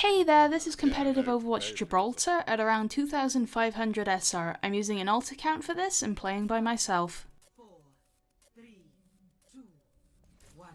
Hey there, this is competitive Overwatch Gibraltar at around 2500 SR. I'm using an alt account for this and playing by myself. 4, 3, 2, 1.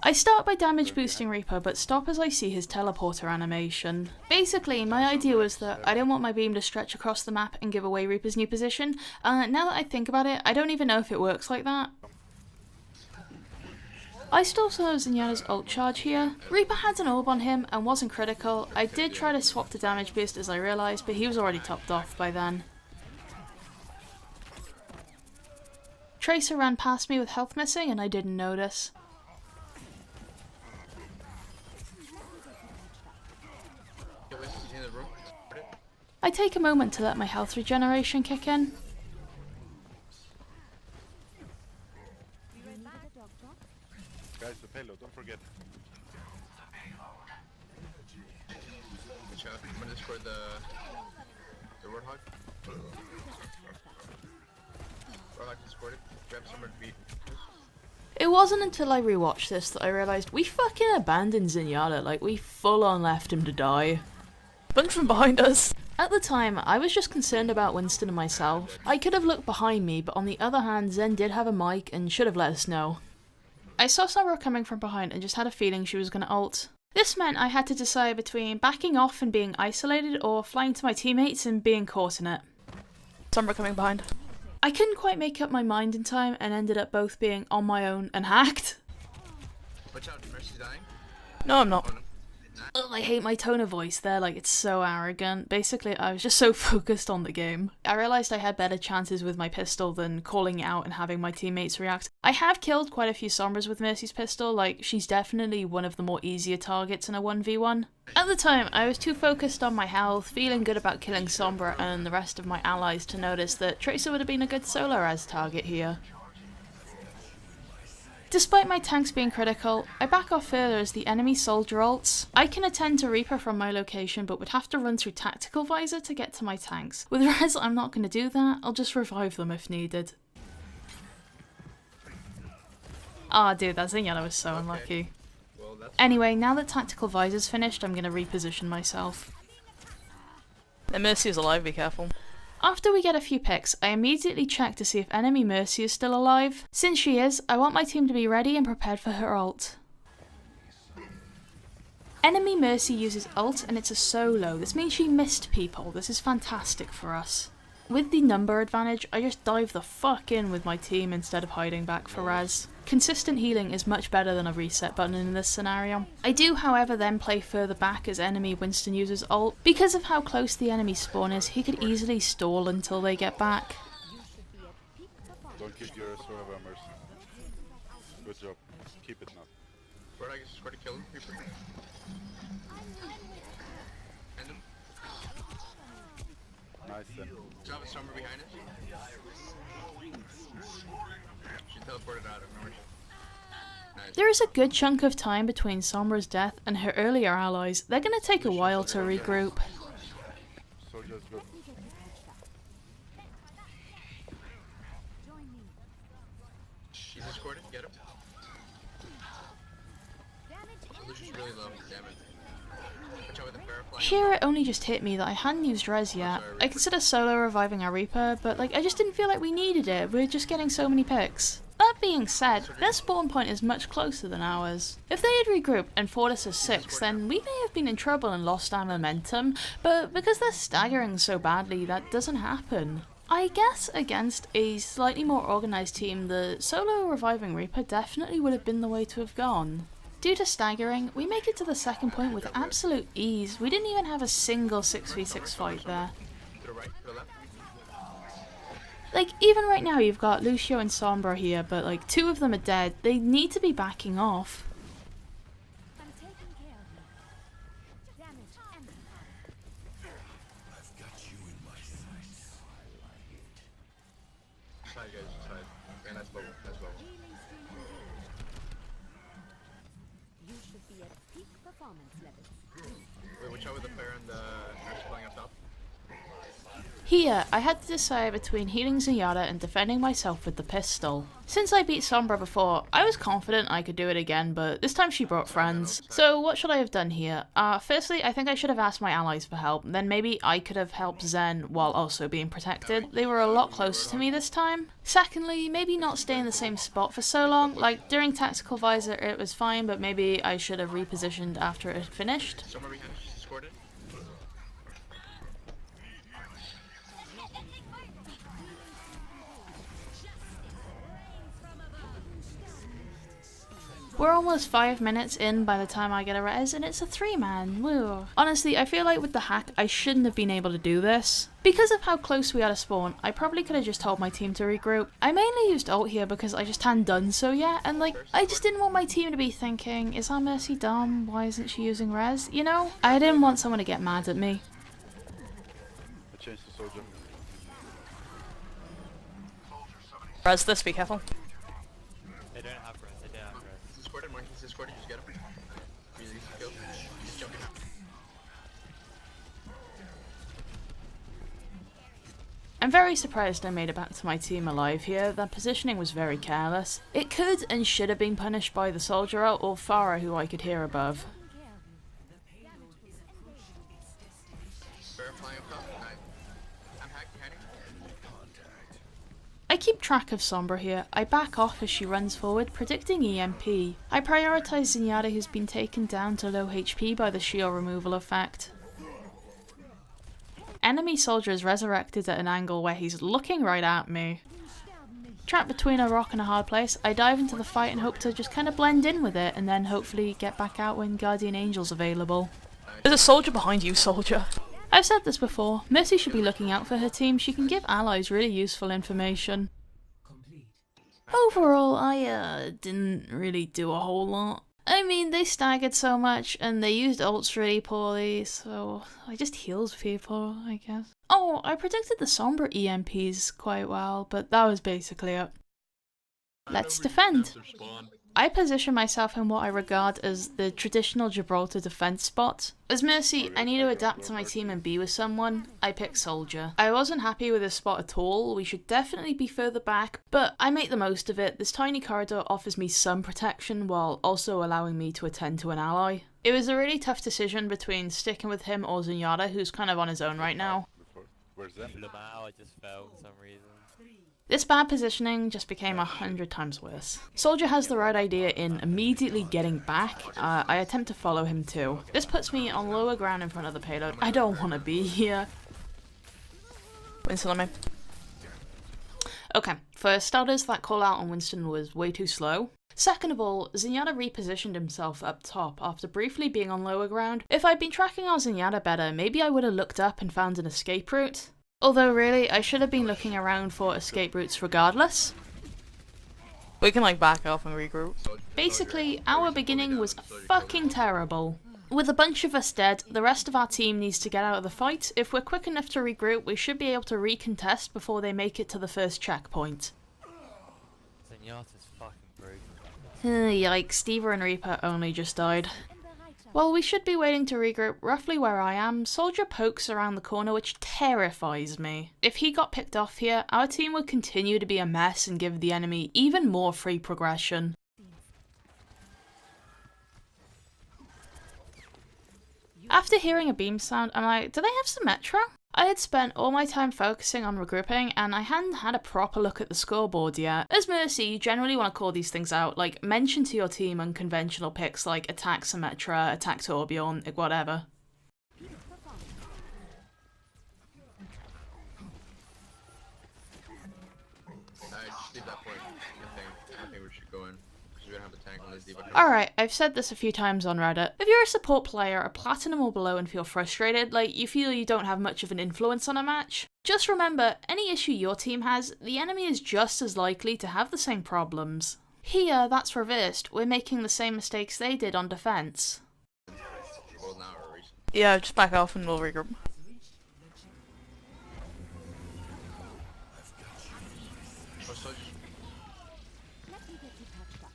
I start by damage boosting Reaper, but stop as I see his teleporter animation. Basically, my idea was that I didn't want my beam to stretch across the map and give away Reaper's new position. Now that I think about it, I don't even know if it works like that. I still saw Zenyatta's ult charge here. Reaper had an orb on him and wasn't critical. I did try to swap the damage boost as I realised, but he was already topped off by then. Tracer ran past me with health missing and I didn't notice. I take a moment to let my health regeneration kick in. Guys, the payload, don't forget. Watch out, I'm gonna destroy the Warthog. Warthog destroyed it. Grab somewhere to beat. It wasn't until I rewatched this that I realised we fucking abandoned Zenyatta, like we full on left him to die. Bunch from behind us! At the time, I was just concerned about Winston and myself. I could have looked behind me, but on the other hand, Zen did have a mic and should have let us know. I saw Sombra coming from behind and just had a feeling she was going to ult. This meant I had to decide between backing off and being isolated or flying to my teammates and being caught in it. Sombra coming behind. I couldn't quite make up my mind in time and ended up both being on my own and hacked. Watch out, Mercy's dying. No, I'm not. Oh, no. Ugh, I hate my tone of voice there, like it's so arrogant. Basically, I was just so focused on the game. I realised I had better chances with my pistol than calling it out and having my teammates react. I have killed quite a few Sombras with Mercy's pistol, like she's definitely one of the more easier targets in a 1v1. At the time, I was too focused on my health, feeling good about killing Sombra and the rest of my allies to notice that Tracer would have been a good solo res target here. Despite my tanks being critical, I back off further as the enemy soldier ults. I can attend to Reaper from my location but would have to run through tactical visor to get to my tanks. With Res, I'm not going to do that, I'll just revive them if needed. Ah, dude, that Zenyatta was so unlucky. Well, that's Anyway, now that tactical visor's finished, I'm going to reposition myself. Their Mercy is alive, be careful. After we get a few picks, I immediately check to see if enemy Mercy is still alive. Since she is, I want my team to be ready and prepared for her ult. Enemy Mercy uses ult and it's a solo. This means she missed people. This is fantastic for us. With the number advantage, I just dive the fuck in with my team instead of hiding back for res. Consistent healing is much better than a reset button in this scenario. I do, however, then play further back as enemy Winston uses ult. Because of how close the enemy spawn is, he could easily stall until they get back. Don't give your sword of mercy. Good job. Keep it now. Warthog is trying to kill him. Reaper. End him. Nice then. Drop a Sombra behind us. She teleported out of nowhere. Nice. There is a good chunk of time between Sombra's death and her earlier allies. They're going to take a while to regroup. Soldier's good. She's escorted. Get him. Lucian's really low. Damn it. Watch out with the firefly. Here it only just hit me that I hadn't used res yet. I consider solo reviving our Reaper, but like I just didn't feel like we needed it. We're just getting so many picks. That being said, their spawn point is much closer than ours. If they had regrouped and fought us as 6, then we may have been in trouble and lost our momentum, but because they're staggering so badly, that doesn't happen. I guess against a slightly more organised team, the solo reviving Reaper definitely would have been the way to have gone. Due to staggering, we make it to the second point with absolute ease. We didn't even have a single 6v6 fight there. To the right, to the left. Like, even right now you've got Lucio and Sombra here, but like 2 of them are dead. They need to be backing off. I'm taking care of you. Damage and I've got you in my sights. Side, guys. Side. Okay, nice bubble. Nice bubble. you should be at peak performance levels. Wait, watch out with the flare and the nurse flying up top. Here, I had to decide between healing Zenyatta and defending myself with the pistol. Since I beat Sombra before, I was confident I could do it again, but this time she brought friends. So what should I have done here? Firstly, I think I should have asked my allies for help, then maybe I could have helped Zen while also being protected. They were a lot closer to me this time. Secondly, maybe not stay in the same spot for so long. Like, during Tactical Visor it was fine, but maybe I should have repositioned after it had finished. Somewhere behind us, she scored it. We're almost 5 minutes in by the time I get a res, and it's a 3-man, woo. Honestly, I feel like with the hack, I shouldn't have been able to do this. Because of how close we are to spawn, I probably could have just told my team to regroup. I mainly used ult here because I just hadn't done so yet, and like, I just didn't want my team to be thinking, is our Mercy dumb? Why isn't she using res? You know? I didn't want someone to get mad at me. I changed to soldier. Res this, be careful. They don't have res, they don't have res. He's scored it, Mark. He's scored it. Just get him. Really, go. He's jumping. I'm very surprised I made it back to my team alive here. That positioning was very careless. It could and should have been punished by the soldier ult or Farah, who I could hear above. Bear flying up top. I'm hacked behind him. I keep track of Sombra here. I back off as she runs forward, predicting EMP. I prioritise Zenyatta, who's been taken down to low HP by the shield removal effect. Enemy soldier is resurrected at an angle where he's looking right at me. Trapped between a rock and a hard place, I dive into the fight and hope to just kind of blend in with it and then hopefully get back out when Guardian Angel's available. There's a soldier behind you, soldier. I've said this before, Mercy should be looking out for her team. She can give allies really useful information. Overall, I didn't really do a whole lot. I mean, they staggered so much and they used ults really poorly, so I just heals people, I guess. Oh, I predicted the Sombra EMPs quite well, but that was basically it. Let's defend. I position myself in what I regard as the traditional Gibraltar defense spot. As Mercy, I need to adapt to my team and be with someone. I pick Soldier. I wasn't happy with this spot at all. We should definitely be further back, but I make the most of it. This tiny corridor offers me some protection while also allowing me to attend to an ally. It was a really tough decision between sticking with him or Zenyatta, who's kind of on his own right now. Where's Zen? Lamau, I just fell for some reason. This bad positioning just became 100 times worse. Soldier has the right idea in immediately getting back. I attempt to follow him too. This puts me on lower ground in front of the payload. I don't want to be here. Winston on me. Okay, for starters, that call out on Winston was way too slow. Second of all, Zenyatta repositioned himself up top after briefly being on lower ground. If I'd been tracking our Zenyatta better, maybe I would have looked up and found an escape route. Although really, I should have been looking around for escape routes regardless. We can like back off and regroup. Basically, our beginning was fucking terrible. With a bunch of us dead, the rest of our team needs to get out of the fight. If we're quick enough to regroup, we should be able to recontest before they make it to the first checkpoint. Zenyatta's fucking broken. Yikes, Diva and Reaper only just died. While we should be waiting to regroup roughly where I am, Soldier pokes around the corner, which terrifies me. If he got picked off here, our team would continue to be a mess and give the enemy even more free progression. After hearing a beam sound, I'm like, do they have Symmetra? I had spent all my time focusing on regrouping and I hadn't had a proper look at the scoreboard yet. As Mercy, you generally want to call these things out, like mention to your team unconventional picks like attack Symmetra, attack Torbjorn, whatever. Just leave that point. I think we should go in. Because we don't have a tank on this D.Va. Alright, I've said this a few times on Reddit. If you're a support player, a platinum or below and feel frustrated, like you feel you don't have much of an influence on a match, just remember, any issue your team has, the enemy is just as likely to have the same problems. Here, that's reversed. We're making the same mistakes they did on defense. Well, now or recent. Yeah, just back off and we'll regroup. Oh, so just Let me get you patched up.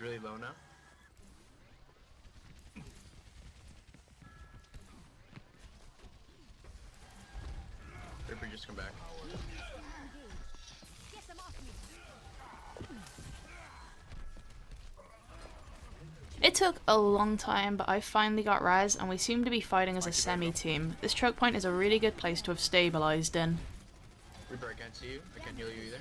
he's really low now. just come back. Get them off me. It took a long time, but I finally got res, and we seem to be fighting as a semi-team. This choke point is a really good place to have stabilized in. Reaper, I can't see you. I can't heal you either.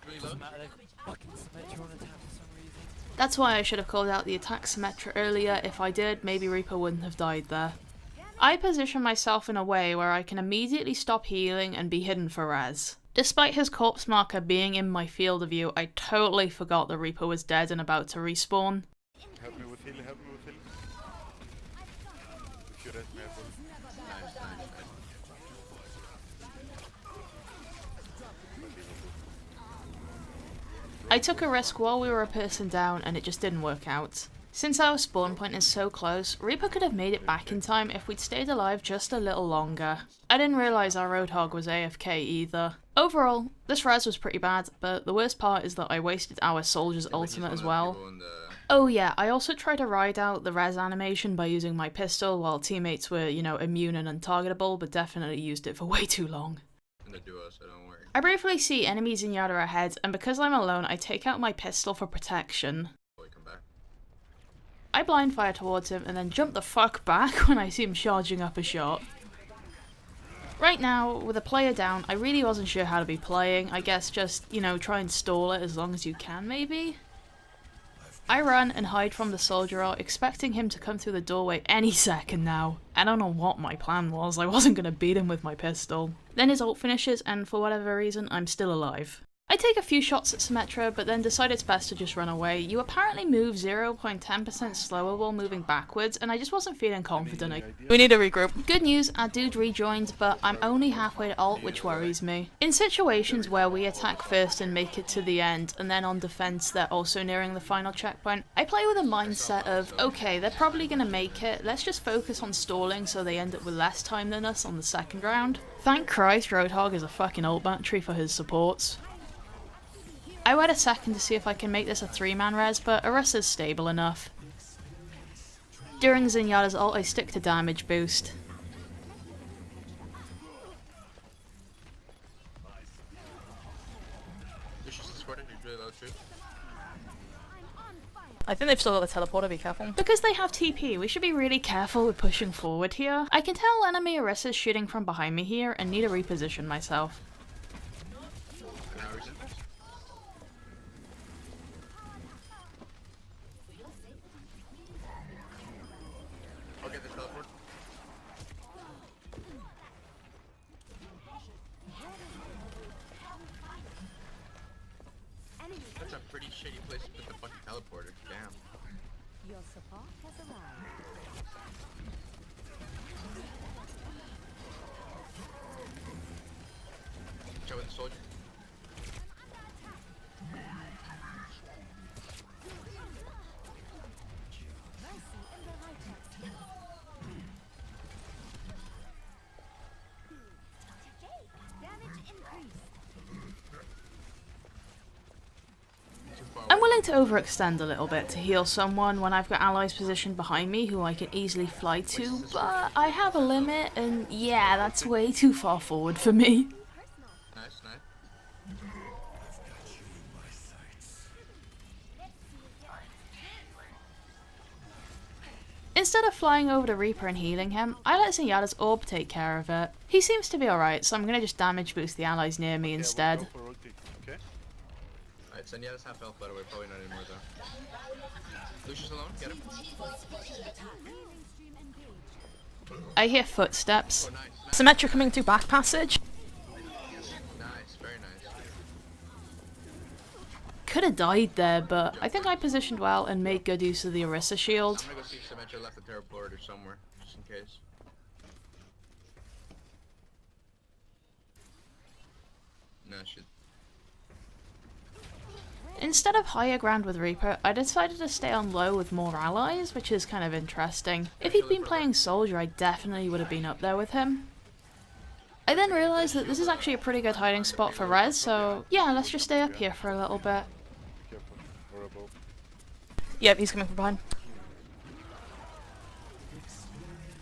Really low? They've fucking Symmetra on attack for some reason. That's why I should have called out the attack Symmetra earlier. If I did, maybe Reaper wouldn't have died there. I position myself in a way where I can immediately stop healing and be hidden for res. Despite his corpse marker being in my field of view, I totally forgot the Reaper was dead and about to respawn. Help me with heal, help me with heal. If you res me, I will. Nice, nice, nice. I took a risk while we were a person down and it just didn't work out. Since our spawn point is so close, Reaper could have made it back in time if we'd stayed alive just a little longer. I didn't realise our Roadhog was AFK either. Overall, this res was pretty bad, but the worst part is that I wasted our soldier's ultimate as well. Oh yeah, I also tried to ride out the res animation by using my pistol while teammates were, you know, immune and untargetable, but definitely used it for way too long. In the duo, so don't worry. I briefly see enemies in Yada ahead, and because I'm alone, I take out my pistol for protection. Boy, come back. I blind fire towards him and then jump the fuck back when I see him charging up a shot. Right now, with a player down, I really wasn't sure how to be playing. I guess just, you know, try and stall it as long as you can, maybe? I run and hide from the soldier out, expecting him to come through the doorway any second now. I don't know what my plan was, I wasn't gonna beat him with my pistol. Then his ult finishes, and for whatever reason, I'm still alive. I take a few shots at Symmetra, but then decide it's best to just run away. You apparently move 0.10% slower while moving backwards, and I just wasn't feeling confident. We need to regroup. Good news, our dude rejoined, but I'm only halfway to ult, which worries me. In situations where we attack first and make it to the end, and then on defense they're also nearing the final checkpoint, I play with a mindset of, okay, they're probably gonna make it, let's just focus on stalling so they end up with less time than us on the second round. Thank Christ Roadhog is a fucking ult battery for his supports. I wait a second to see if I can make this a 3-man res, but Orisa's stable enough. During Zenyatta's ult, I stick to damage boost. Lucius is squirting, he's really low too. I think they've still got the teleporter, be careful. Because they have TP, we should be really careful with pushing forward here. I can tell enemy Orisa's shooting from behind me here and need to reposition myself. Now resist this. I'll get the teleport. That's a pretty shitty place to put the fucking teleporter. Damn. Your support has arrived. Show with the soldier. Mercy in the right. Damage increased. Too far I'm away. willing to overextend a little bit to heal someone when I've got allies positioned behind me who I can easily fly to, but I have a limit and yeah, that's way too far forward for me. Nice, nice. Instead of flying over to Reaper and healing him, I let Zenyatta's orb take care of it. He seems to be alright, so I'm gonna just damage boost the allies near me instead. Go for ulti, okay? Alright, Zenyatta's half health by the way, probably not anymore though. Lucius alone, get him. Healing stream engaged. I hear footsteps. Oh, nice, nice, Symmetra coming through back passage. nice, very nice. Could have died there, but I think I positioned well and made good use of the Orisa shield. I'm gonna go see if Symmetra left the teleporter somewhere, just in case. No, shit. Instead of higher ground with Reaper, I decided to stay on low with more allies, which is kind of interesting. If he'd been playing Soldier, I definitely would have been up there with him. I then realised that this is actually a pretty good hiding spot for res, so yeah, let's just stay up here for a little bit. Careful. Or above. Yep, he's coming from behind.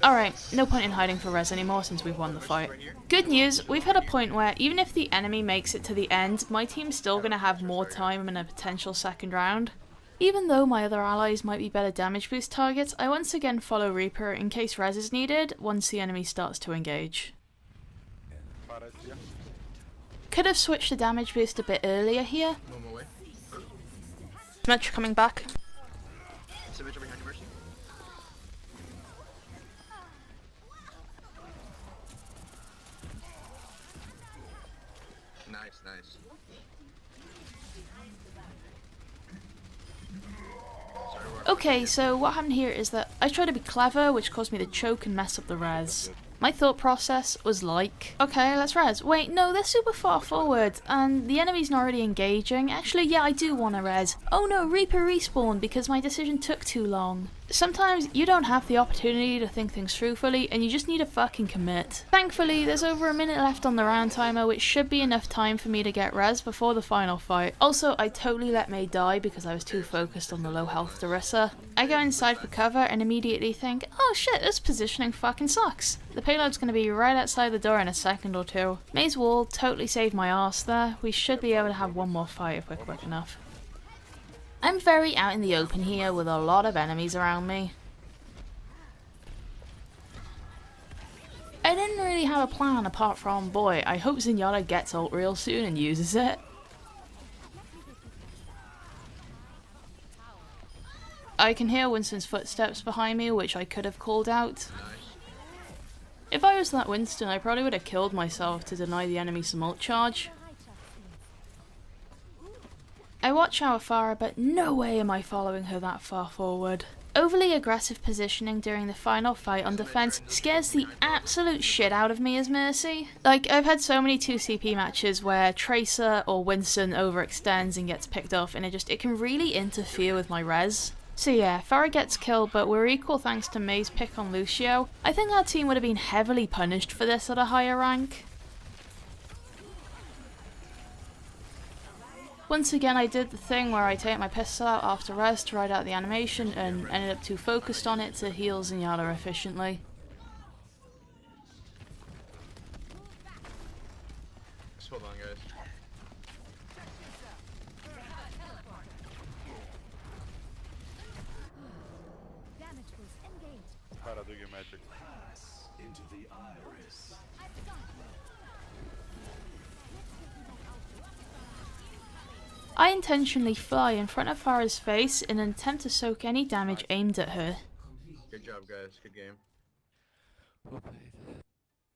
Alright, no point in hiding for res anymore since we've won the fight. Good news, we've hit a point where even if the enemy makes it to the end, my team's still going to have more time in a potential second round. Even though my other allies might be better damage boost targets, I once again follow Reaper in case res is needed once the enemy starts to engage. Paras here. Could have switched the damage boost a bit earlier here. Move away. Symmetra coming back. Symmetra behind you, Mercy. Nice, nice. Sorry, we're Okay, so what happened here is that I tried to be clever, which caused me to choke and mess up the res. My thought process was like, okay, let's res. Wait, no, they're super far forward, and the enemy's not already engaging. Actually, yeah, I do want to res. Oh no, Reaper respawned because my decision took too long. Sometimes you don't have the opportunity to think things through fully, and you just need to fucking commit. Thankfully, there's over a minute left on the round timer, which should be enough time for me to get res before the final fight. Also, I totally let Mei die because I was too focused on the low health Darissa. I go inside for cover and immediately think, oh shit, this positioning fucking sucks. The payload's gonna be right outside the door in a second or two. Mei's wall totally saved my arse there. We should be able to have one more fight if we're quick enough. I'm very out in the open here with a lot of enemies around me. I didn't really have a plan apart from, boy, I hope Zenyatta gets ult real soon and uses it. I can hear Winston's footsteps behind me, which I could have called out. If I was that Winston, I probably would have killed myself to deny the enemy some ult charge. I watch our Farah, but no way am I following her that far forward. Overly aggressive positioning during the final fight on defense scares the absolute shit out of me as Mercy. Like, I've had so many 2CP matches where Tracer or Winston overextends and gets picked off, and it can really interfere with my res. So yeah, Farah gets killed, but we're equal thanks to Mei's pick on Lucio. I think our team would have been heavily punished for this at a higher rank. Once again, I did the thing where I take my pistol out after res to ride out the animation and ended up too focused on it to heal Zenyatta efficiently. Just hold on, guys. Damage boost engaged. Para, do your magic. Into the iris. I intentionally fly in front of Farah's face in an attempt to soak any damage aimed at her. Good job, guys. Good game. Well played.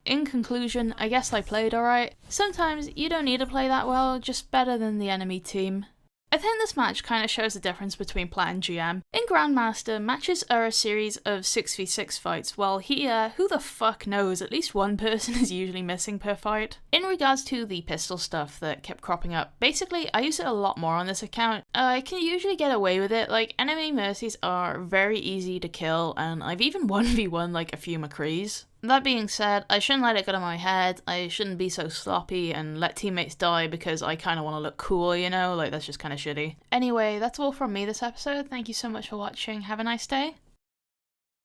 In conclusion, I guess I played alright. Sometimes you don't need to play that well, just better than the enemy team. I think this match kind of shows the difference between Plat and GM. In Grandmaster, matches are a series of 6v6 fights, while here, who the fuck knows, at least one person is usually missing per fight. In regards to the pistol stuff that kept cropping up, basically I use it a lot more on this account. I can usually get away with it, like enemy Mercies are very easy to kill, and I've even 1v1 like a few McCrees. That being said, I shouldn't let it go to my head, I shouldn't be so sloppy and let teammates die because I kind of want to look cool, you know, like that's just kind of shitty. Anyway, that's all from me this episode, thank you so much for watching, have a nice day.